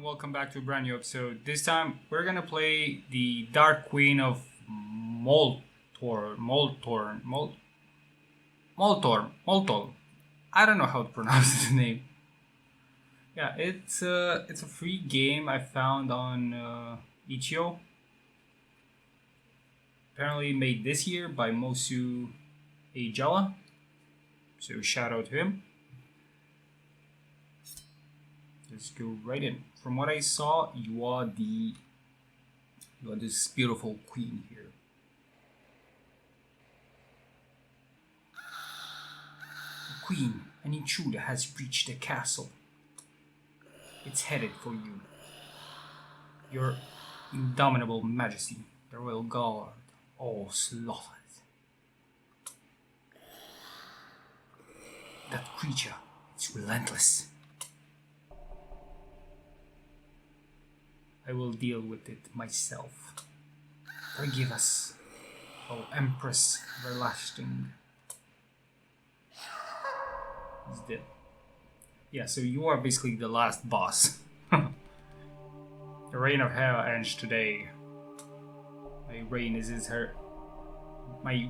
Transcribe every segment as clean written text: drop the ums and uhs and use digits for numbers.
and welcome back to a brand new episode. This time we're gonna play the Dark Queen of Moltorm. I don't know how to pronounce the name. Yeah, it's a free game I found on itch.io. Apparently made this year by Mosu Ajala. So shout out to him. Let's go right in. From what I saw, you are this beautiful queen here. The queen, an intruder has breached the castle. It's headed for you. Your indomitable majesty, the royal guard, all slaughtered. That creature, it's relentless. I will deal with it myself. Forgive us, O Empress Everlasting. He's dead. Yeah, so you are basically the last boss. The reign of hell ends today. My reign is My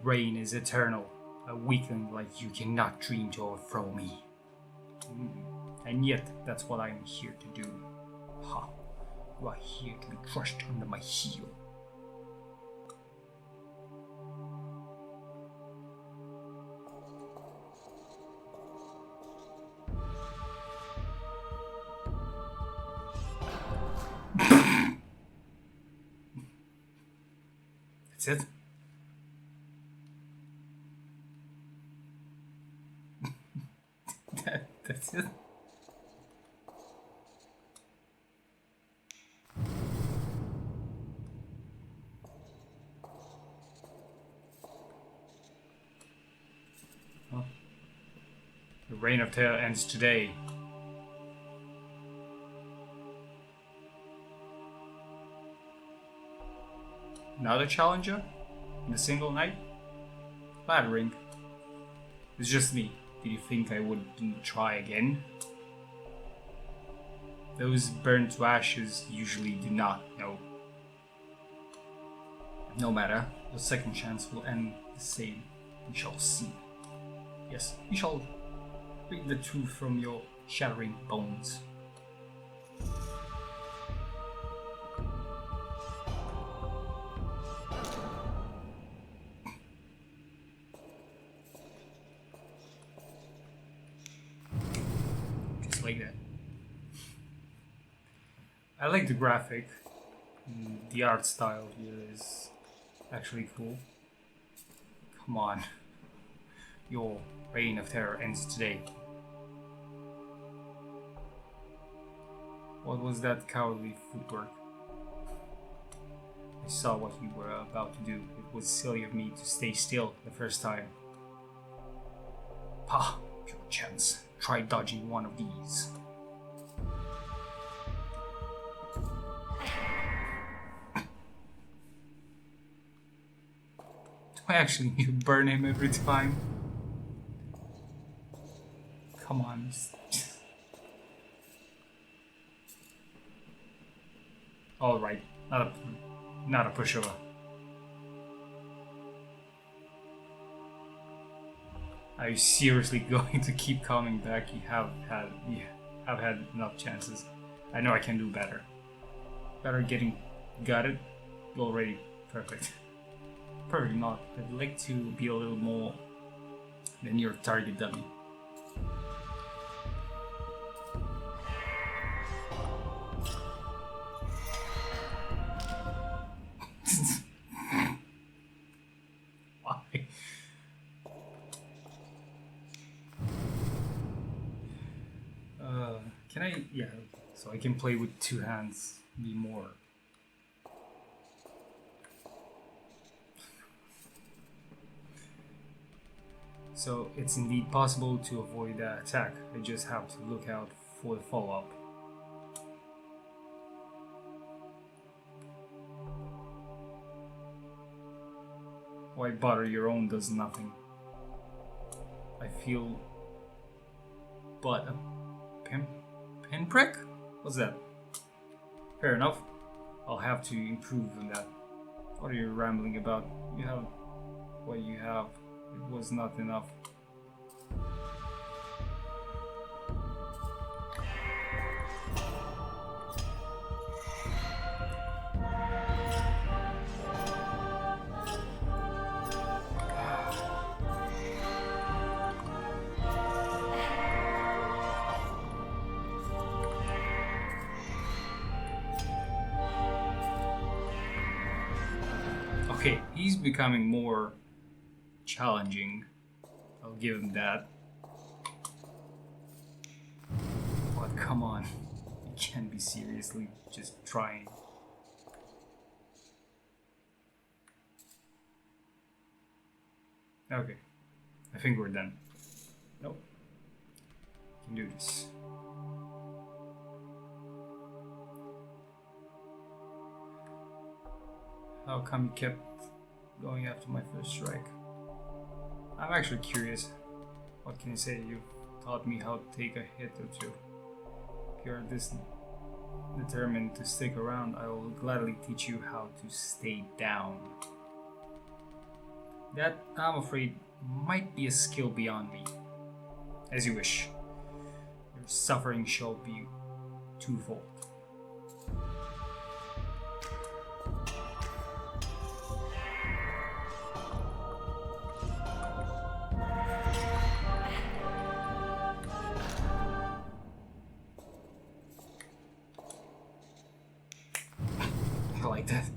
reign is eternal. A weakling like you cannot dream to overthrow me. And yet, that's what I'm here to do. Ha! You are here to be crushed under my heel. That's it? That's it? The reign of terror ends today. Another challenger? In a single night? Flattering. It's just me. Did you think I wouldn't try again? Those burned to ashes usually do not know. No matter, the second chance will end the same. We shall see. Yes, we shall read the truth from your shattering bones. Just like that. I like the graphic. The art style here is actually cool. Come on. Your reign of terror ends today. What was that cowardly footwork? I saw what you were about to do. It was silly of me to stay still the first time. Pah, your chance. Try dodging one of these. Do I actually need to burn him every time? Come on. Alright, not a pushover. Are you seriously going to keep coming back? You have had enough chances. I know I can do better. Better getting gutted. Already perfect. Perfect not. I'd like to be a little more than your target dummy. Why? Can I? Yeah, so I can play with two hands. Be more. So it's indeed possible to avoid that attack. I just have to look out for the follow-up. Why bother your own does nothing. I feel but a pimp Pinprick? What's that? Fair enough. I'll have to improve on that. What are you rambling about? You have what you have. It was not enough. Okay, he's becoming more challenging. I'll give him that. But come on, you can't be seriously just trying. Okay, I think we're done. Nope. Can do this. How come you kept going after my first strike? I'm actually curious. What can you say? You taught me how to take a hit or two. If you're this determined to stick around, I will gladly teach you how to stay down. That, I'm afraid, might be a skill beyond me. As you wish. Your suffering shall be twofold. I like that.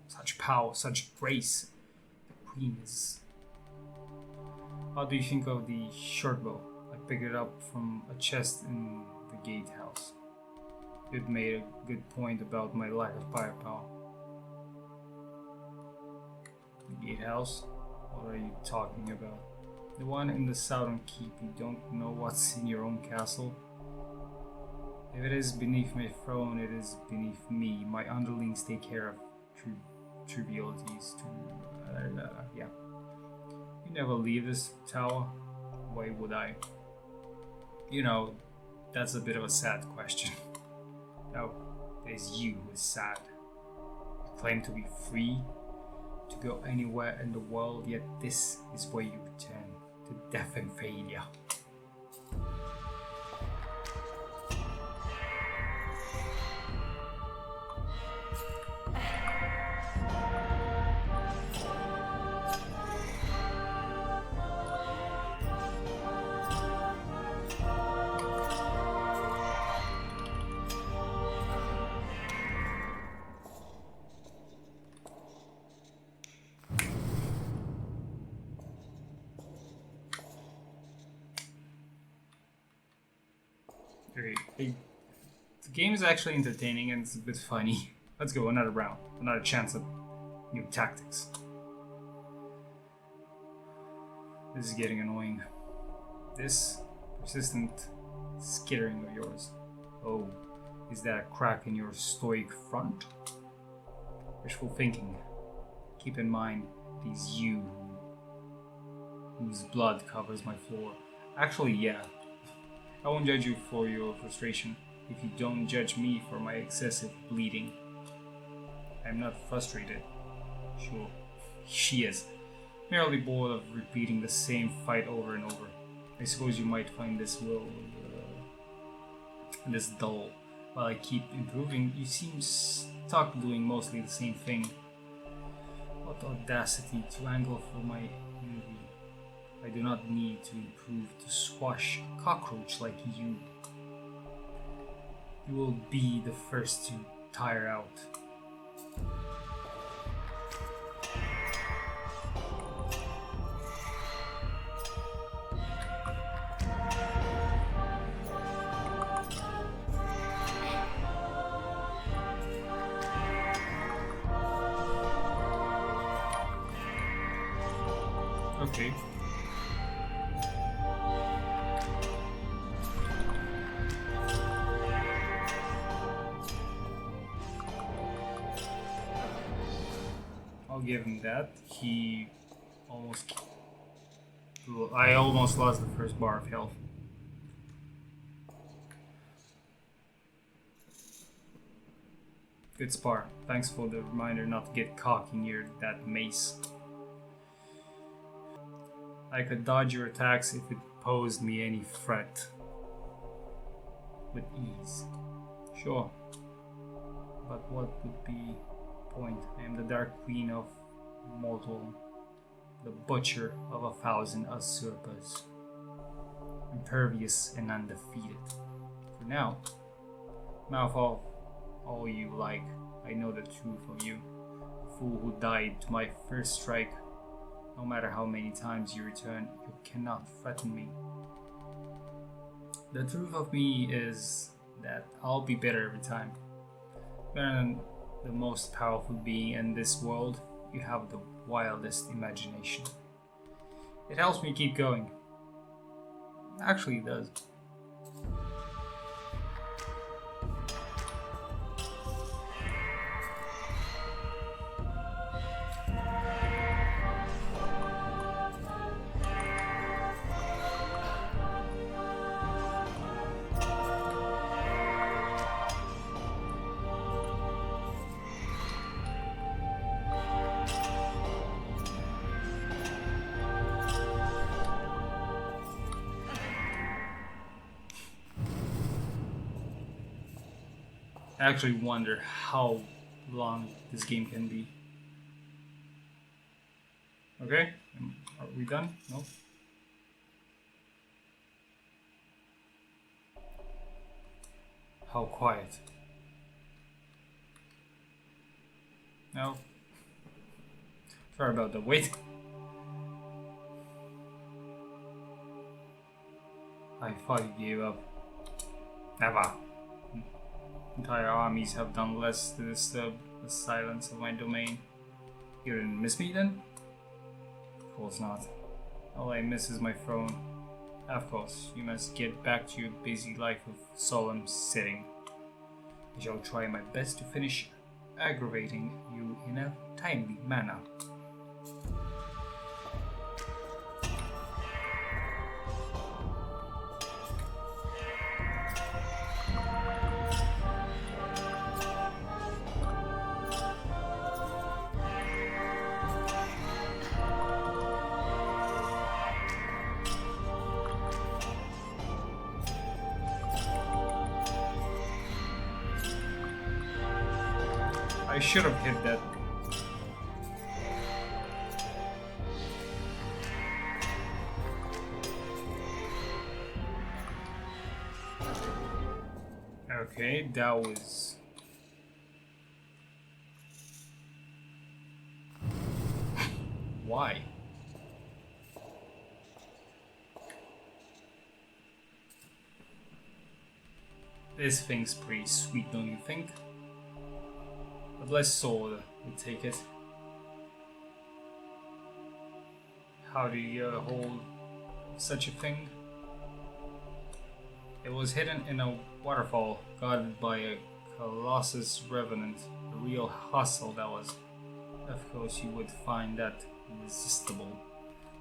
Such power, such grace. The queen is... How do you think of the short bow? I picked it up from a chest in the gatehouse. You'd made a good point about my lack of firepower. The gatehouse? What are you talking about? The one in the southern keep. You don't know what's in your own castle? If it is beneath my throne, it is beneath me. My underlings take care of trivialities. Yeah. You never leave this tower? Why would I? You know, that's a bit of a sad question. No, it is you who is sad. You claim to be free, to go anywhere in the world, yet this is where you return to death and failure. Okay, the game is actually entertaining and it's a bit funny. Let's go, another round, another chance at new tactics. This is getting annoying. This persistent skittering of yours. Oh, is that a crack in your stoic front? Wishful thinking. Keep in mind, it is you whose blood covers my floor. Actually, yeah. I won't judge you for your frustration if you don't judge me for my excessive bleeding. I'm not frustrated. Sure, she is. Merely bored of repeating the same fight over and over. I suppose you might find this this dull. While I keep improving, you seem stuck doing mostly the same thing. What audacity to angle for my envy. I do not need to improve to squash a cockroach like you. You will be the first to tire out. Okay. I'll give him that. He almost... I almost lost the first bar of health. Good spar. Thanks for the reminder not to get cocky near that mace. I could dodge your attacks if it posed me any threat. With ease. Sure. But what would be the point? I am the Dark Queen of Mortholme, the butcher of 1,000 usurpers. Impervious and undefeated. For now, mouth off all you like. I know the truth of you. A fool who died to my first strike. No matter how many times you return, you cannot threaten me. The truth of me is that I'll be better every time. Better than the most powerful being in this world. You have the wildest imagination. It helps me keep going. Actually, it does. I actually wonder how long this game can be. Okay, are we done? No? How quiet. No. Sorry about the wait. I thought you gave up. Never. Entire armies have done less to disturb the silence of my domain. You didn't miss me then? Of course not. All I miss is my throne. Of course, you must get back to your busy life of solemn sitting. I shall try my best to finish aggravating you in a timely manner. I should have hit that. Okay, that was... Why? This thing's pretty sweet, don't you think? But less sword, we take it. How do you hold such a thing? It was hidden in a waterfall, guarded by a Colossus Revenant, a real hustle that was. Of course you would find that irresistible.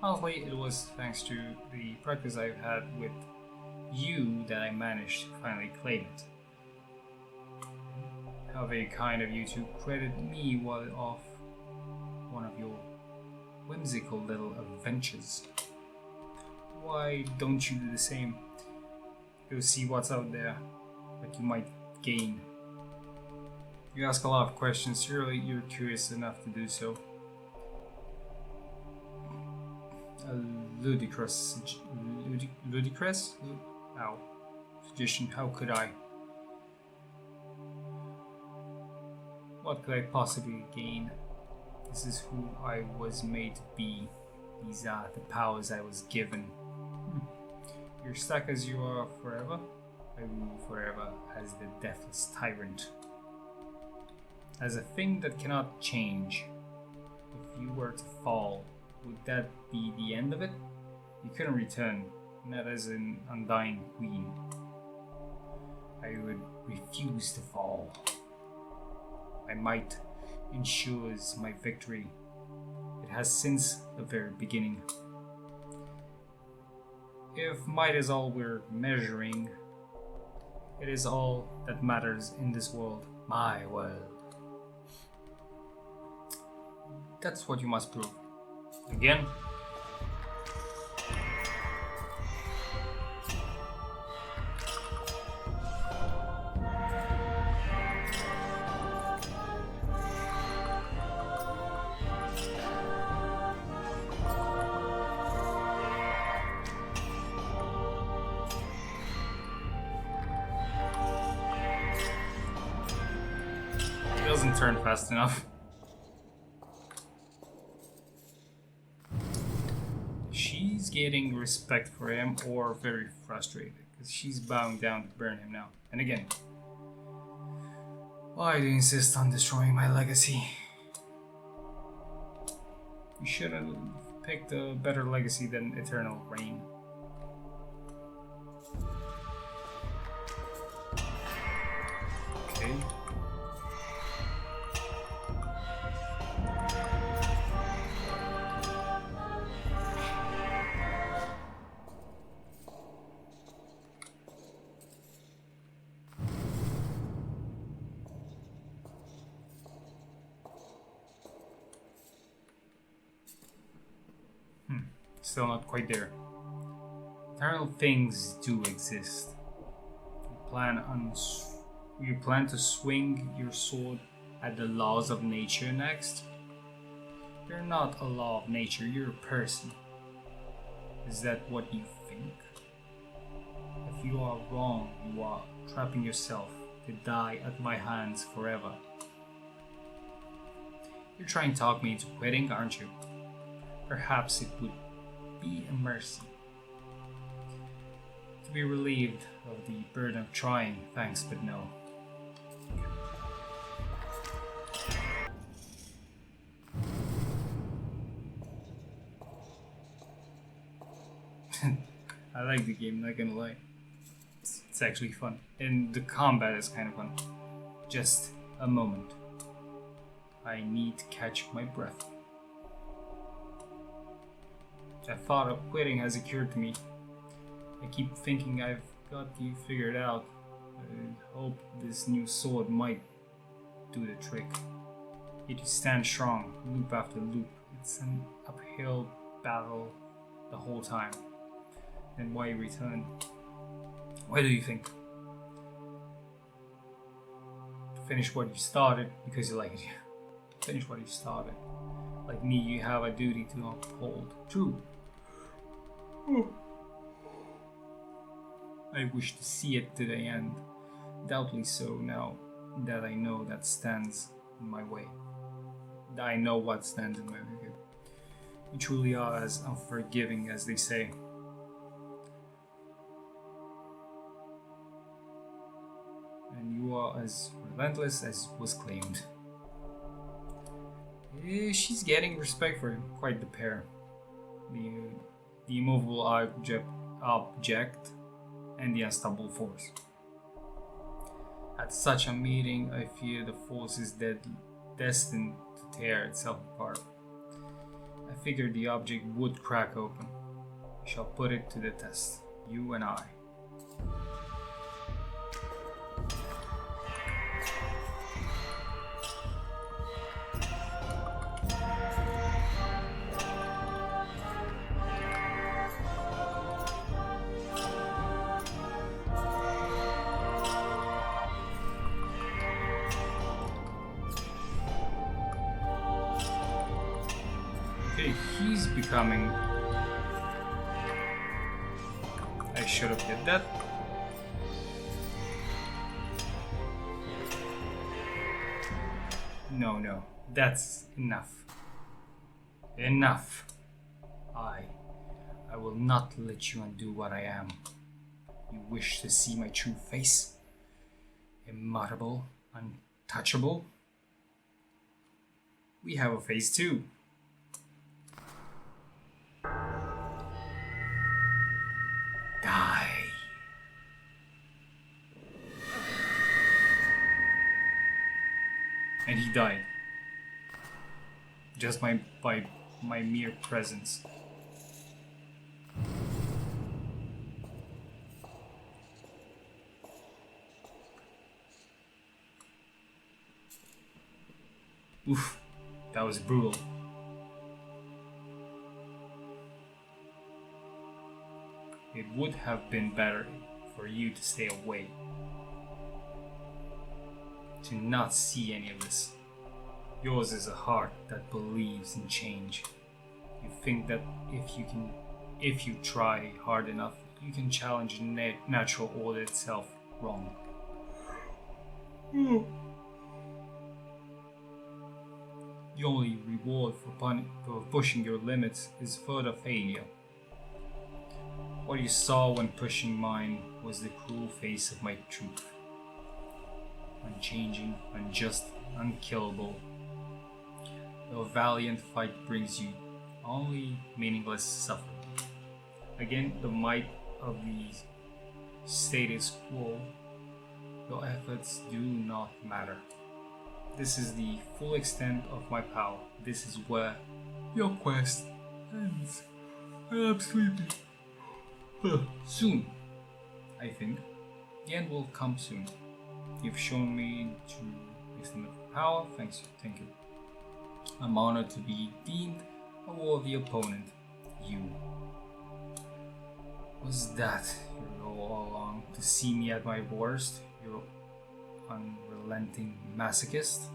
Honestly, it was thanks to the practice I've had with you that I managed to finally claim it. How very kind of you to credit me while off one of your whimsical little adventures. Why don't you do the same? Go see what's out there that you might gain. You ask a lot of questions, surely you're curious enough to do so. A ludicrous suggestion, how could I? What could I possibly gain? This is who I was made to be. These are the powers I was given. You're stuck as you are forever. I rule forever as the deathless tyrant. As a thing that cannot change. If you were to fall, would that be the end of it? You couldn't return, not as an undying queen. I would refuse to fall. My might ensures my victory. It has since the very beginning. If might is all we're measuring, it is all that matters in this world, my world. That's what you must prove. Again. It doesn't turn fast enough. She's getting respect for him or very frustrated because she's bowing down to burn him now. And again, why do you insist on destroying my legacy? You should have picked a better legacy than eternal reign. Okay. Still not quite there. Eternal things do exist. You plan to swing your sword at the laws of nature next? You're not a law of nature, you're a person. Is that what you think? If you are wrong, you are trapping yourself to die at my hands forever. You're trying to talk me into quitting, aren't you? Perhaps it would be a mercy to be relieved of the burden of trying, thanks but no. I like the game, not gonna lie. It's actually fun, and the combat is kind of fun. Just a moment. I need to catch my breath. The thought of quitting has occurred to me. I keep thinking I've got you figured out. I hope this new sword might do the trick. Yet you stand strong, loop after loop. It's an uphill battle the whole time. Then why return? Why do you think? To finish what you started because you like it. Finish what you started. Like me, you have a duty to uphold. True. I wish to see it to the end. Doubtly so now that I know that stands in my way. I know what stands in my way. You truly are as unforgiving as they say. And you are as relentless as was claimed. She's getting respect for him, quite the pair. The immovable object and the unstoppable force. At such a meeting, I fear the force is destined to tear itself apart. I figured the object would crack open. We shall put it to the test, you and I. Okay, he's becoming... I should have did that. No, that's enough. Enough. I will not let you undo what I am. You wish to see my true face? Immutable, untouchable? We have a face too. Die. And he died. Just by my mere presence. Oof, that was brutal. It would have been better for you to stay away. To not see any of this. Yours is a heart that believes in change. You think that if you try hard enough, you can challenge natural order itself. Wrong. The only reward for pushing your limits is further failure. What you saw when pushing mine was the cruel face of my truth. Unchanging, unjust, unkillable. A valiant fight brings you only meaningless suffering. Again, the might of the status quo, your efforts do not matter. This is the full extent of my power. This is where your quest ends. I am sleepy. Soon, I think. The end will come soon. You've shown me to extent of power. Thank you. I'm honored to be deemed a worthy opponent. You. Was that your goal all along? To see me at my worst? Your unrelenting masochist?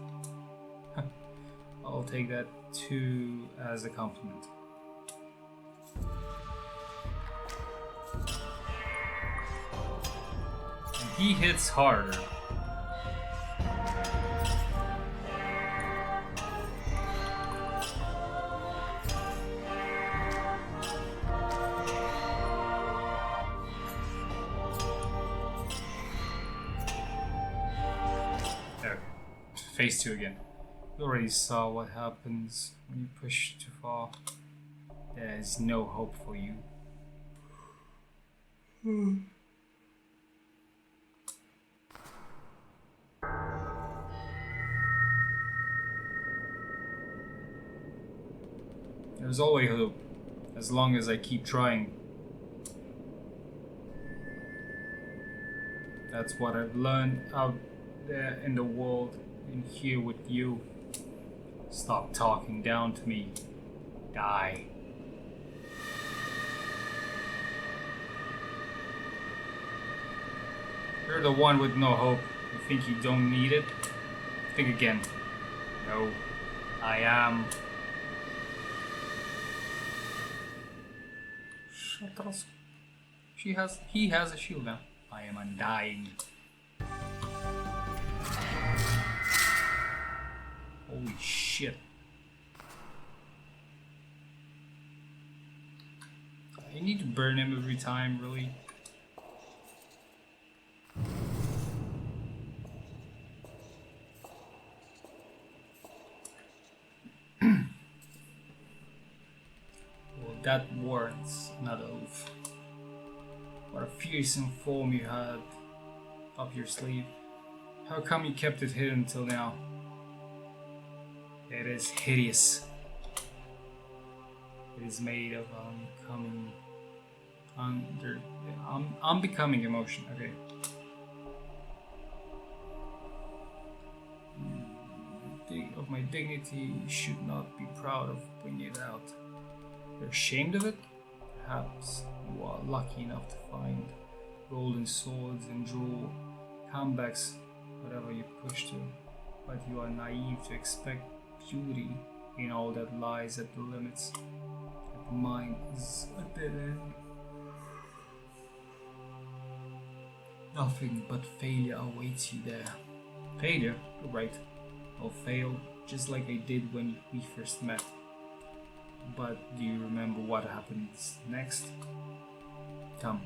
I'll take that too as a compliment. And he hits harder. Phase 2 again. You already saw what happens when you push too far. There is no hope for you. There's always hope, as long as I keep trying. That's what I've learned out there in the world. In here with you. Stop talking down to me. Die. You're the one with no hope. You think you don't need it? Think again. No, I am. Shut up. He has a shield now. I am undying. Holy shit. I need to burn him every time, really. Well, that warrants another oath. What a fearsome form you had up your sleeve. How come you kept it hidden until now? It is hideous. It is made of unbecoming emotion. Okay. Of my dignity, you should not be proud of bringing it out. You're ashamed of it? Perhaps you are lucky enough to find golden swords and jewel comebacks, whatever you push to, but you are naive to expect beauty in all that lies at the limits. That mine is a dead end. Nothing but failure awaits you there. Failure? You're right. I'll fail just like I did when we first met. But do you remember what happens next? Come,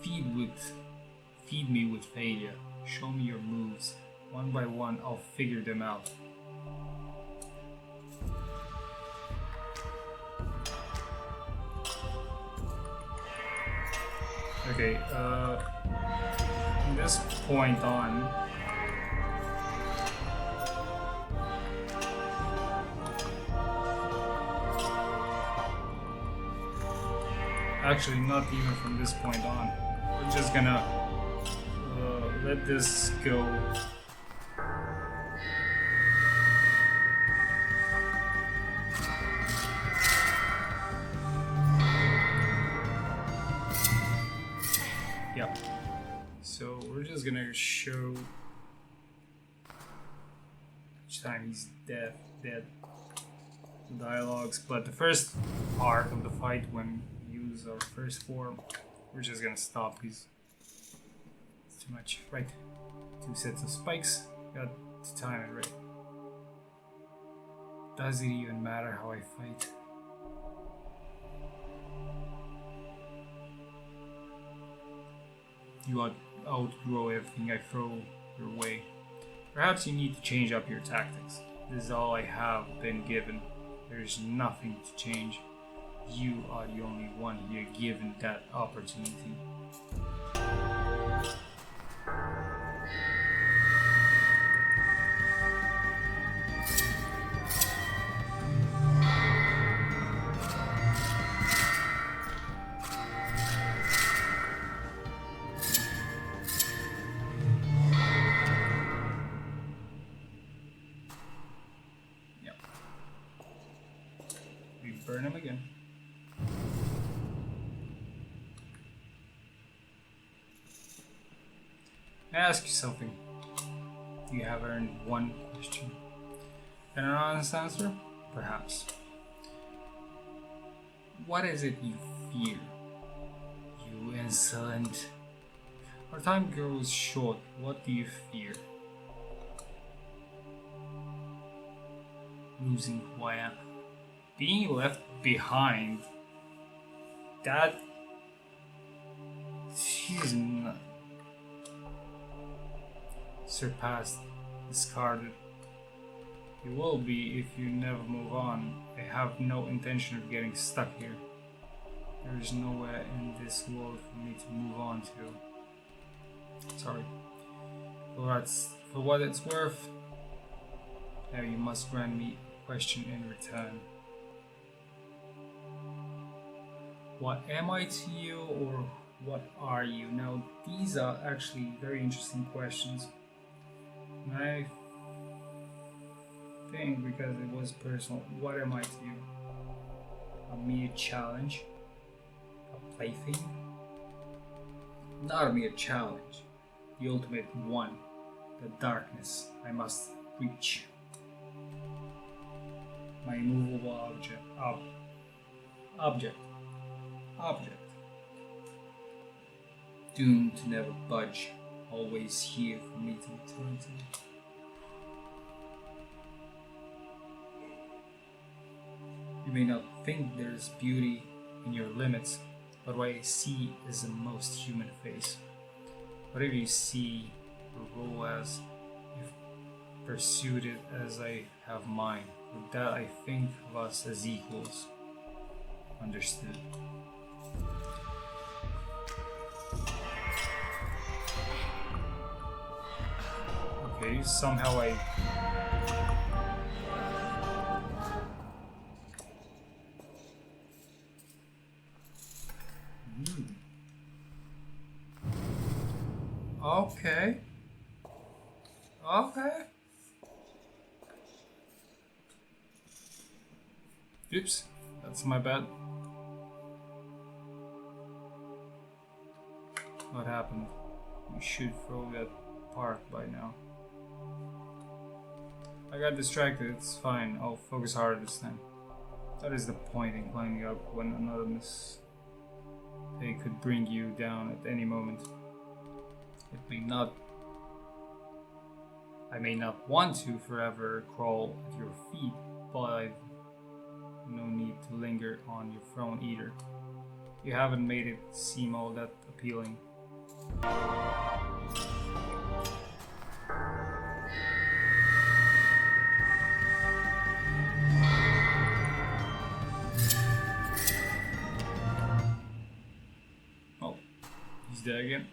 feed me with failure. Show me your moves. One by one, I'll figure them out. Okay, from this point on, actually not even from this point on, we're just gonna let this go. just gonna show each time he's dead. Dialogues, but the first part of the fight, when we use our first form, we're just gonna stop these. It's too much. Right. 2 sets of spikes. Got to time it right. Does it even matter how I fight? You outgrow everything I throw your way. Perhaps you need to change up your tactics. This is all I have been given. There's nothing to change. You are the only one here given that opportunity. Burn him again. I ask you something. You have earned one question. And an honest answer? Perhaps. What is it you fear? You insolent. Our time grows short. What do you fear? Losing who I am. Being left behind, that is not surpassed, discarded. You will be if you never move on. I have no intention of getting stuck here. There is nowhere in this world for me to move on to. Sorry. For what it's worth, now you must grant me a question in return. What am I to you, or what are you? Now, these are actually very interesting questions. And I think, because it was personal, what am I to you? A mere challenge? A plaything? Not a mere challenge. The ultimate one. The darkness I must reach. My immovable object. Doomed to never budge, always here for me to return to. You may not think there's beauty in your limits, but what I see is a most human face. Whatever you see your role as, you've pursued it as I have mine. With that, I think of us as equals. Understood. Okay, somehow I... Okay. Okay. Oops, that's my bad. What happened? We should throw that part by now. I got distracted, it's fine. I'll focus harder this time. That is the point in climbing up when another mistake could bring you down at any moment. I may not want to forever crawl at your feet, but I've no need to linger on your throne either. You haven't made it seem all that appealing. Oh, he's dead again.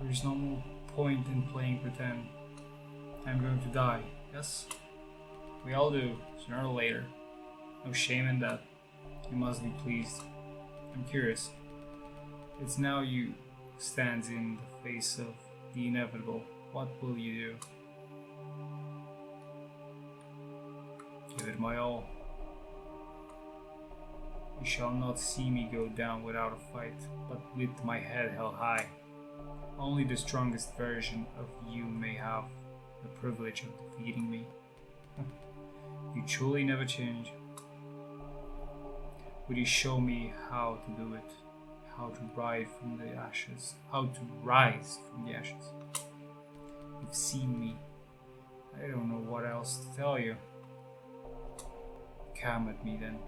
There's no more point in playing pretend. I'm going to die, yes? We all do, sooner or later. No shame in that. You must be pleased. I'm curious. It's now you stands in the face of the inevitable. What will you do? Give it my all. You shall not see me go down without a fight, but with my head held high. Only the strongest version of you may have the privilege of defeating me. You truly never change. Would you show me how to do it? How to rise from the ashes? How to rise from the ashes? You've seen me. I don't know what else to tell you. Come at me then.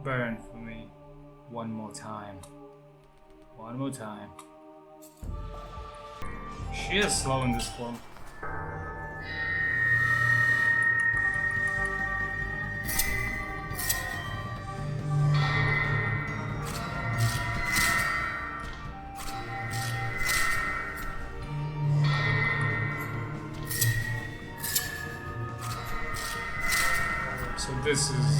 Burn for me. One more time. One more time. She is slow in this form. So this is...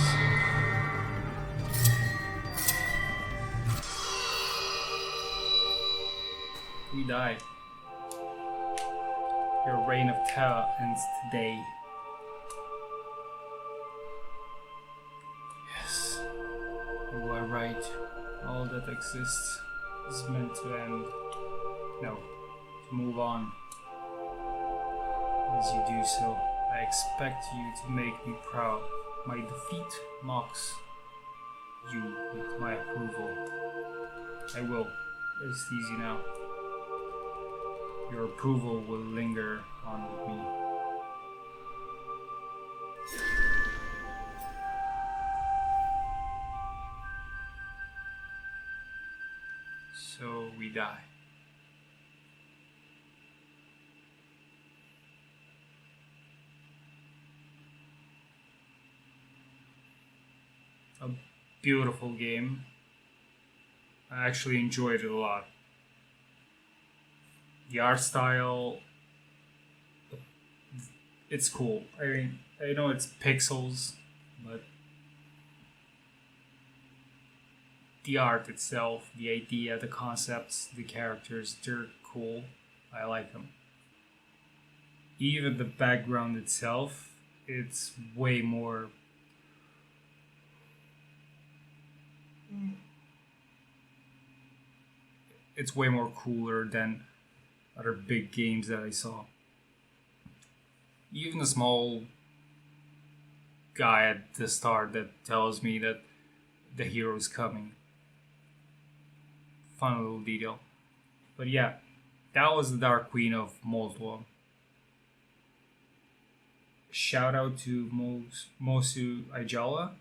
We die. Your reign of terror ends today. Yes, you are right. All that exists is meant to end. No, to move on. As you do so, I expect you to make me proud. My defeat mocks you with my approval. I will. Rest easy now. Your approval will linger on with me. So we die. A beautiful game. I actually enjoyed it a lot. The art style, it's cool. I mean, I know it's pixels, but the art itself, the idea, the concepts, the characters, they're cool. I like them. Even the background itself, it's way more... It's way more cooler than other big games that I saw. Even a small guy at the start that tells me that the hero is coming. Fun little detail. But yeah, that was the Dark Queen of Mortholme. Shout out to Mosu Ajala.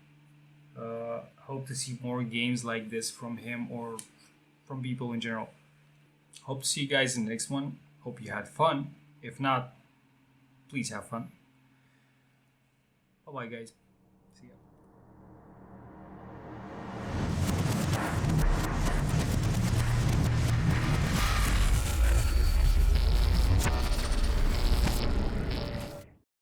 Hope to see more games like this from him or from people in general. Hope to see you guys in the next one. Hope you had fun. If not, please have fun. Bye bye, guys. See ya.